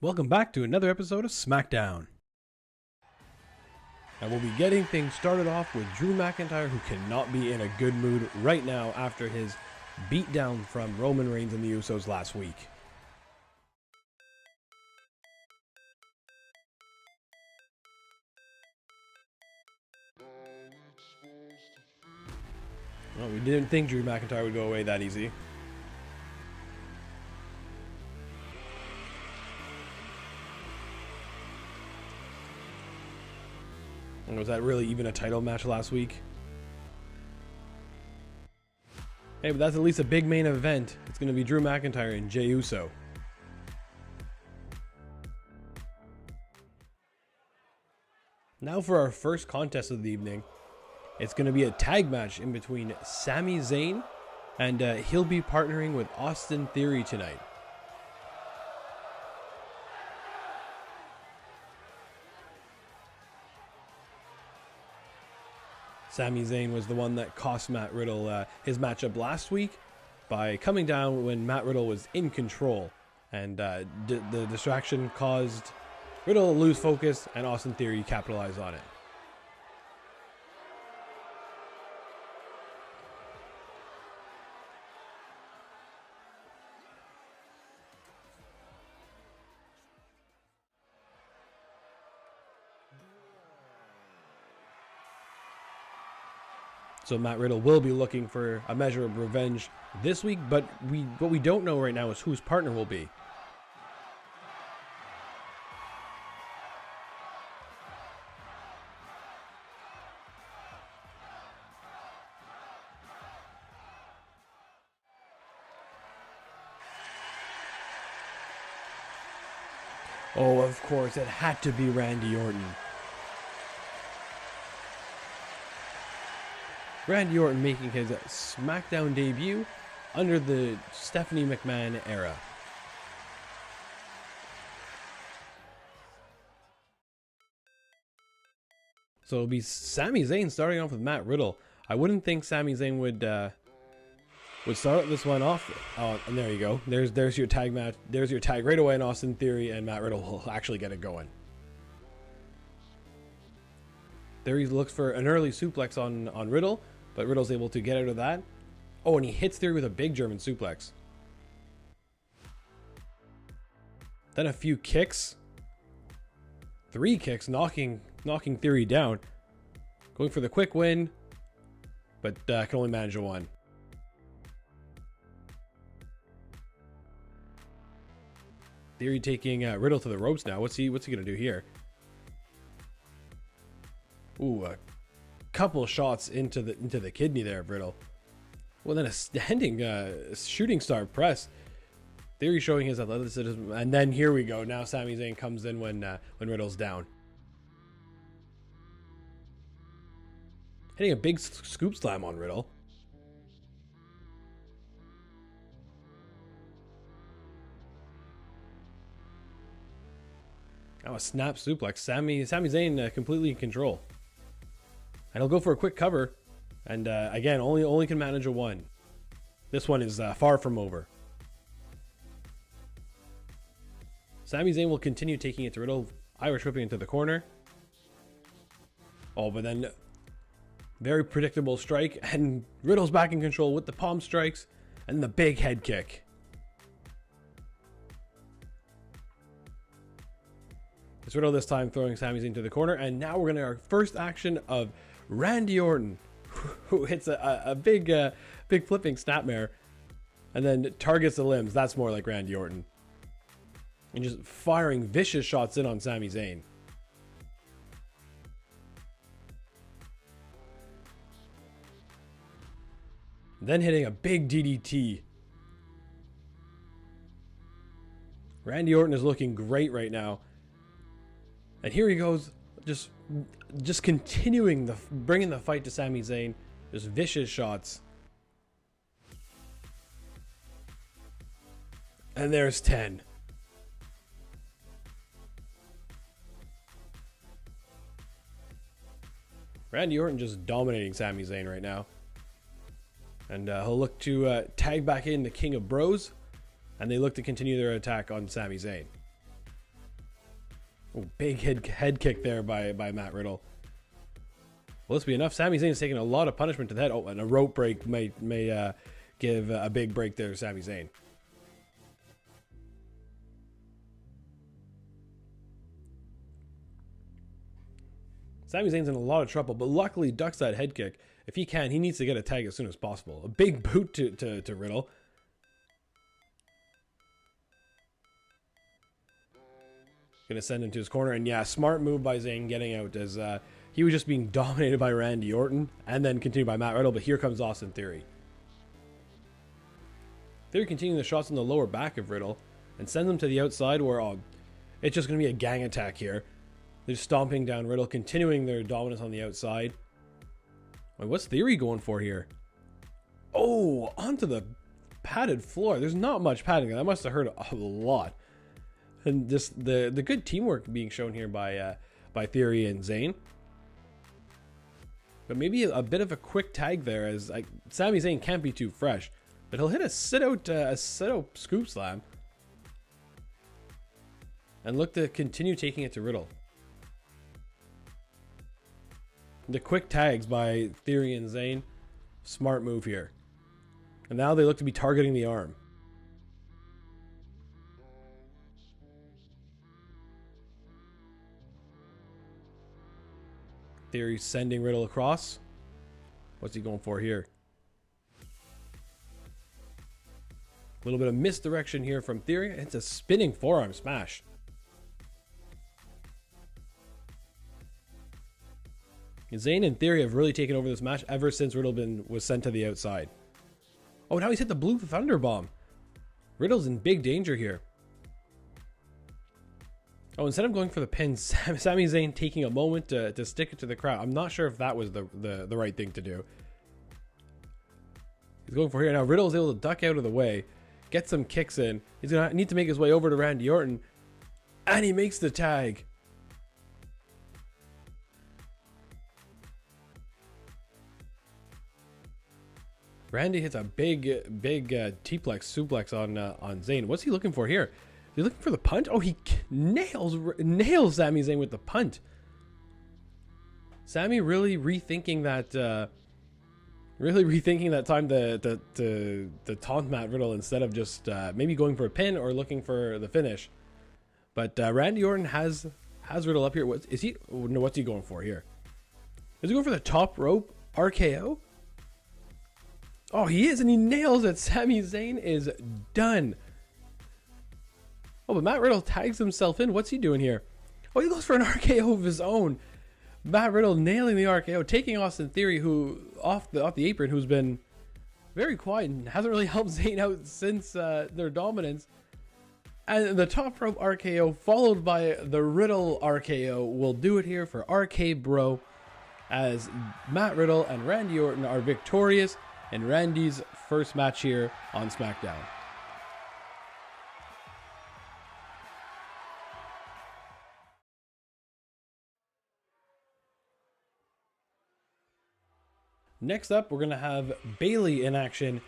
Welcome back to another episode of Smackdown. And we'll be getting things started off with Drew McIntyre, who cannot be in a good mood right now after his beatdown from Roman Reigns and the Usos last week. Well, we didn't think Drew McIntyre would go away that easy. And was that really even a title match last week? Hey, but that's at least a big main event. It's going to be Drew McIntyre and Jey Uso. Now for our first contest of the evening. It's going to be a tag match in between Sami Zayn, and he'll be partnering with Austin Theory tonight. Sami Zayn was the one that cost Matt Riddle his matchup last week by coming down when Matt Riddle was in control, and the distraction caused Riddle to lose focus, and Austin Theory capitalized on it. So Matt Riddle will be looking for a measure of revenge this week, but what we don't know right now is who his partner will be. Oh, of course, it had to be Randy Orton. Randy Orton making his Smackdown debut under the Stephanie McMahon era. So it'll be Sami Zayn starting off with Matt Riddle. I wouldn't think Sami Zayn would start this one off. Oh, and there you go. There's your tag match. There's your tag right away in Austin Theory, and Matt Riddle will actually get it going. Theory looks for an early suplex on Riddle, but Riddle's able to get out of that. Oh, and he hits Theory with a big German suplex. Then a few kicks. 3 kicks, knocking Theory down. Going for the quick win, but can only manage a 1. Theory taking Riddle to the ropes now. What's he gonna do here? Ooh, a couple shots into the kidney there of Riddle. Well, then a standing shooting star press. Theory showing his athleticism, and then here we go. Now Sami Zayn comes in when Riddle's down, hitting a big scoop slam on Riddle. Now a snap suplex. Sami Zayn completely in control. And he'll go for a quick cover. And again, only can manage a 1. This one is far from over. Sami Zayn will continue taking it to Riddle. Irish whipping into the corner. Oh, but then very predictable strike. And Riddle's back in control with the palm strikes. And the big head kick. It's Riddle this time throwing Sami Zayn to the corner. And now we're going to our first action of Randy Orton, who hits a big flipping snapmare and then targets the limbs. That's more like Randy Orton. And just firing vicious shots in on Sami Zayn. Then hitting a big DDT. Randy Orton is looking great right now. And here he goes, just continuing bringing the fight to Sami Zayn. Just vicious shots. And there's 10. Randy Orton just dominating Sami Zayn right now. And he'll look to tag back in the King of Bros. And they look to continue their attack on Sami Zayn. Oh, big head kick there by Matt Riddle. Will this be enough? Sami Zayn is taking a lot of punishment to the head. Oh, and a rope break may give a big break there to Sami Zayn. Sami Zayn's in a lot of trouble, but luckily ducks that head kick. If he can, he needs to get a tag as soon as possible. A big boot to Riddle. Gonna send him to his corner, and yeah, smart move by Zayn getting out as he was just being dominated by Randy Orton and then continued by Matt Riddle, but here comes Austin Theory. Theory continuing the shots in the lower back of Riddle and sends him to the outside where it's just gonna be a gang attack here. They're stomping down Riddle, continuing their dominance on the outside. Wait, what's Theory going for here? Oh, onto the padded floor. There's not much padding. That must have hurt a lot. And just the good teamwork being shown here by Theory and Zayn. But maybe a bit of a quick tag there, as like Sami Zayn can't be too fresh, but he'll hit a sit out scoop slam and look to continue taking it to Riddle. The quick tags by Theory and Zayn, smart move here. And now they look to be targeting the arm. Theory sending Riddle across. What's he going for here? A little bit of misdirection here from Theory. It's a spinning forearm smash. Zayn and Theory have really taken over this match ever since Riddle was sent to the outside. Oh, now he's hit the blue thunder bomb. Riddle's in big danger here. Oh, instead of going for the pin, Sami Zayn taking a moment to stick it to the crowd. I'm not sure if that was the right thing to do. He's going for here. Now Riddle's able to duck out of the way, get some kicks in. He's going to need to make his way over to Randy Orton. And he makes the tag. Randy hits a big T-plex suplex on Zayn. What's he looking for here? Is he looking for the punt? Oh, he nails Sami Zayn with the punt. Sami really rethinking that time to taunt Matt Riddle instead of just maybe going for a pin or looking for the finish. But Randy Orton has Riddle up here. What's he going for here? Is he going for the top rope RKO? Oh, he is, and he nails it. Sami Zayn is done. Oh, but Matt Riddle tags himself in. What's he doing here? Oh, he goes for an RKO of his own. Matt Riddle nailing the RKO, taking Austin Theory, who off the apron, who's been very quiet and hasn't really helped Zayn out since their dominance. And the top rope RKO followed by the Riddle RKO will do it here for RK Bro, as Matt Riddle and Randy Orton are victorious in Randy's first match here on SmackDown. Next up, we're going to have Bayley in action,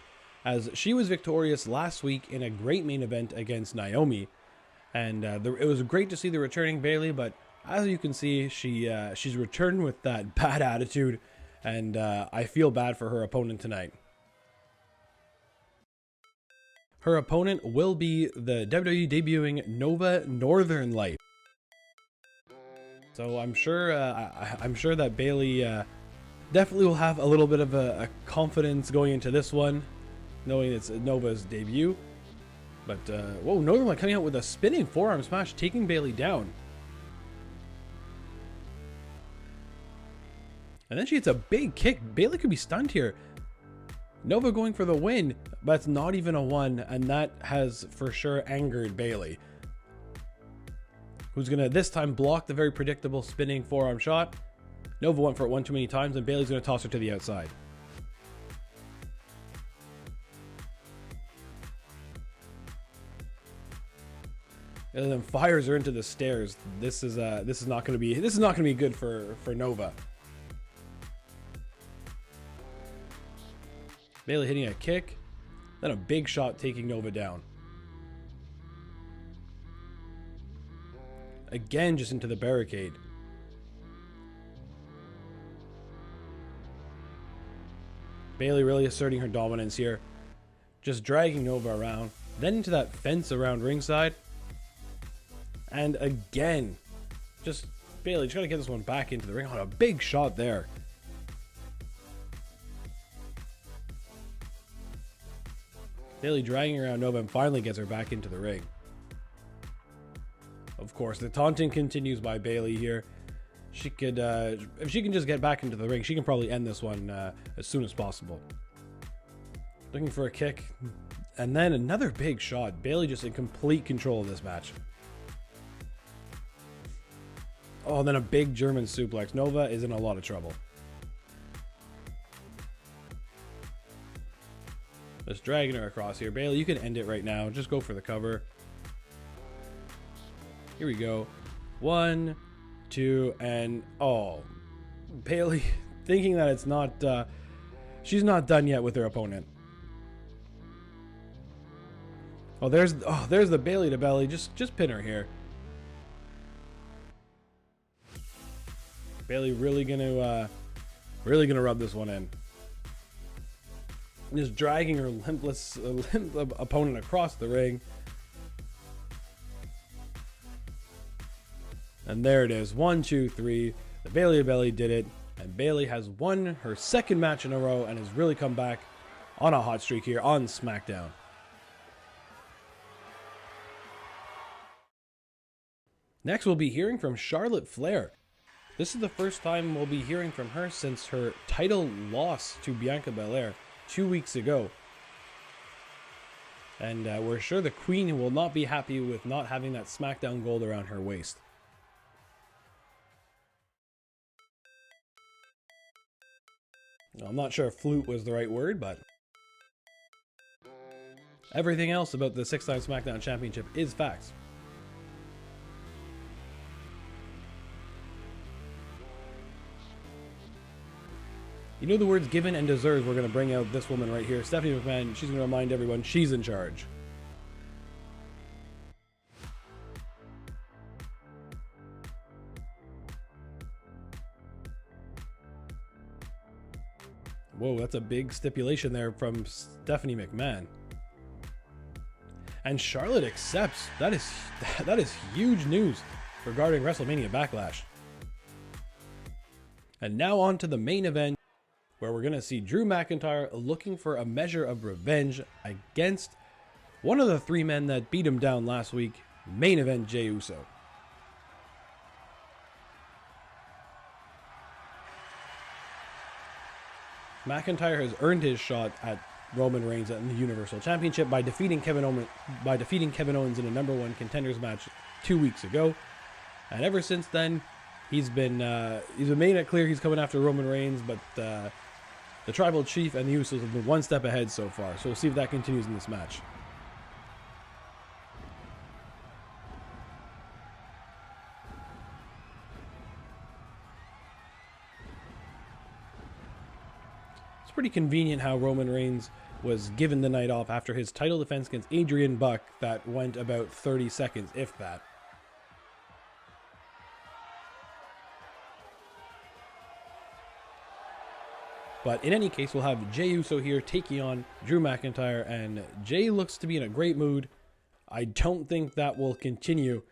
as she was victorious last week in a great main event against Naomi. And it was great to see the returning Bayley, but as you can see, she's returned with that bad attitude, and I feel bad for her opponent tonight. Her opponent will be the WWE debuting Nova Northern Light. So I'm sure that Bayley definitely will have a little bit of a confidence going into this one, knowing it's Nova's debut. But whoa, Northern Light coming out with a spinning forearm smash, taking Bayley down. And then she hits a big kick. Bayley could be stunned here. Nova going for the win, but it's not even a 1, and that has for sure angered Bayley, who's gonna this time block the very predictable spinning forearm shot. Nova went for it one too many times, and Bayley's gonna toss her to the outside. And then fires her into the stairs. This is not gonna be good for Nova. Bayley hitting a kick, then a big shot taking Nova down. Again, just into the barricade. Bayley really asserting her dominance here. Just dragging Nova around. Then into that fence around ringside. And again, just Bayley trying to get this one back into the ring. Oh, a big shot there. Bayley dragging around Nova and finally gets her back into the ring. Of course, the taunting continues by Bayley here. She could, if she can just get back into the ring, she can probably end this one as soon as possible. Looking for a kick. And then another big shot. Bayley just in complete control of this match. Oh, and then a big German suplex. Nova is in a lot of trouble. Just dragging her across here. Bayley, you can end it right now. Just go for the cover. Here we go. 1, 2, and oh. Bayley thinking that it's not, she's not done yet with her opponent. Oh, there's the Bayley to belly. Just pin her here. Bayley really gonna rub this one in. Just dragging her limp opponent across the ring. And there it is. 1, 2, 3. The Bayley to belly did it. And Bayley has won her second match in a row and has really come back on a hot streak here on SmackDown. Next, we'll be hearing from Charlotte Flair. This is the first time we'll be hearing from her since her title loss to Bianca Belair 2 weeks ago. And we're sure the Queen will not be happy with not having that SmackDown gold around her waist. I'm not sure if flute was the right word, but everything else about the 6-time SmackDown Championship is facts. You know the words given and deserved, we're going to bring out this woman right here. Stephanie McMahon, she's going to remind everyone she's in charge. Whoa, that's a big stipulation there from Stephanie McMahon. And Charlotte accepts. That is huge news regarding WrestleMania Backlash. And now on to the main event, where we're going to see Drew McIntyre looking for a measure of revenge against one of the 3 men that beat him down last week, main event Jey Uso. McIntyre has earned his shot at Roman Reigns in the Universal Championship by defeating Kevin Owens in a #1 contenders match 2 weeks ago, and ever since then he's been making it clear he's coming after Roman Reigns, but the Tribal Chief and the Usos have been one step ahead so far, so we'll see if that continues in this match. It's pretty convenient how Roman Reigns was given the night off after his title defense against Adrian Buck that went about 30 seconds, if that. But in any case, we'll have Jey Uso here taking on Drew McIntyre, and Jey looks to be in a great mood. I don't think that will continue,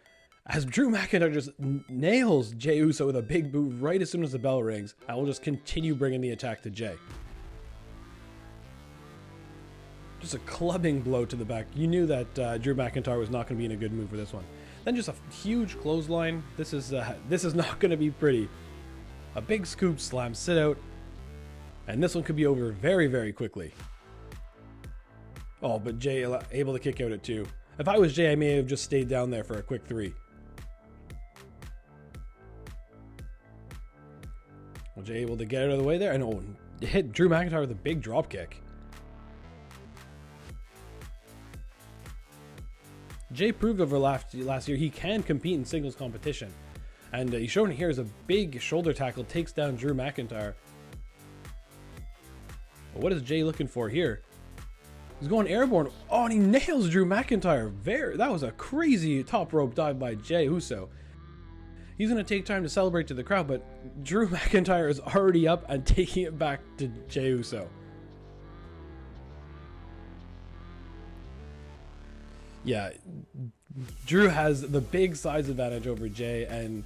as Drew McIntyre just nails Jey Uso with a big boot right as soon as the bell rings. I will just continue bringing the attack to Jey. Just a clubbing blow to the back. You knew that Drew McIntyre was not going to be in a good mood for this one. Then just a huge clothesline. This is not going to be pretty. A big scoop slam, sit out. And this one could be over very, very quickly. Oh, but Jey able to kick out at 2. If I was Jey, I may have just stayed down there for a quick 3. Well, Jey able to get out of the way there, and oh, hit Drew McIntyre with a big drop kick. Jey proved over last year he can compete in singles competition. And he's shown here as a big shoulder tackle takes down Drew McIntyre. What is Jey looking for here? He's going airborne. Oh, and he nails Drew McIntyre. That was a crazy top rope dive by Jey Uso. He's going to take time to celebrate to the crowd, but Drew McIntyre is already up and taking it back to Jey Uso. Yeah, Drew has the big size advantage over Jey, and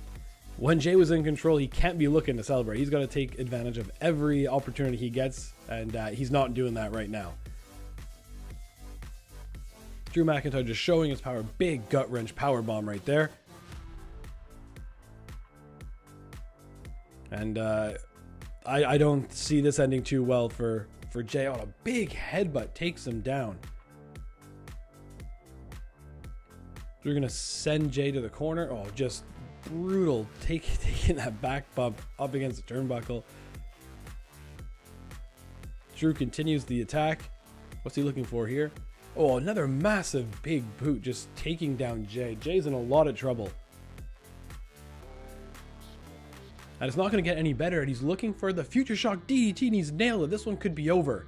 when Jey was in control, he can't be looking to celebrate. He's got to take advantage of every opportunity he gets, and he's not doing that right now. Drew McIntyre just showing his power. Big gut wrench power bomb right there. And I don't see this ending too well for Jey. Oh, a big headbutt takes him down. We're going to send Jey to the corner. Oh, just brutal. Taking that back bump up against the turnbuckle. Drew continues the attack. What's he looking for here? Oh, another massive big boot just taking down Jey. Jey's in a lot of trouble. And it's not going to get any better. And he's looking for the Future Shock DDT, and he's nailed it. This one could be over.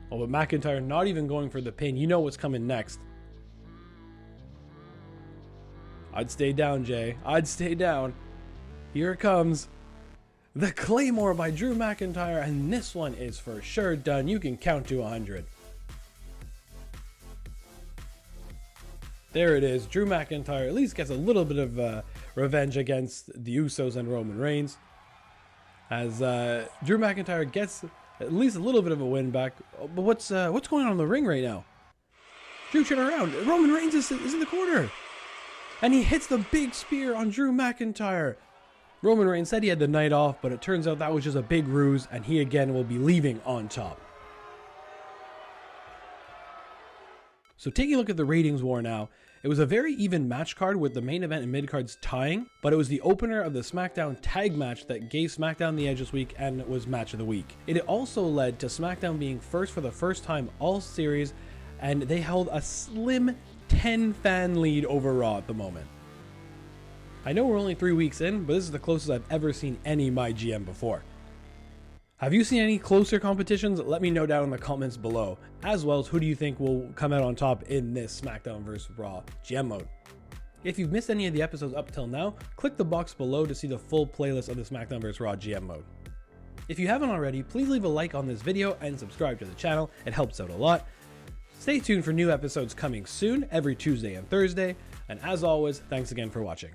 Oh, but McIntyre not even going for the pin. You know what's coming next. I'd stay down, Jey. I'd stay down. Here it comes. The Claymore by Drew McIntyre, and this one is for sure done. You can count to 100. There it is. Drew McIntyre at least gets a little bit of revenge against the Usos and Roman Reigns, as Drew McIntyre gets at least a little bit of a win back. But what's going on in the ring right now? Drew, turn around. Roman Reigns is in the corner, and he hits the big spear on Drew McIntyre. Roman Reigns said he had the night off, but it turns out that was just a big ruse, and he again will be leaving on top. So taking a look at the ratings war now, it was a very even match card with the main event and mid cards tying, but it was the opener of the SmackDown tag match that gave SmackDown the edge this week and was match of the week. It also led to SmackDown being first for the first time all series, and they held a slim 10 fan lead over Raw at the moment. I know we're only 3 weeks in, but this is the closest I've ever seen any Mygm before. Have you seen any closer competitions? Let me know down in the comments below, as well as who do you think will come out on top in this SmackDown vs. Raw GM mode. If you've missed any of the episodes up till now, click the box below to see the full playlist of the SmackDown vs. Raw GM mode. If you haven't already, please leave a like on this video and subscribe to the channel. It helps out a lot. Stay tuned for new episodes coming soon, every Tuesday and Thursday. And as always, thanks again for watching.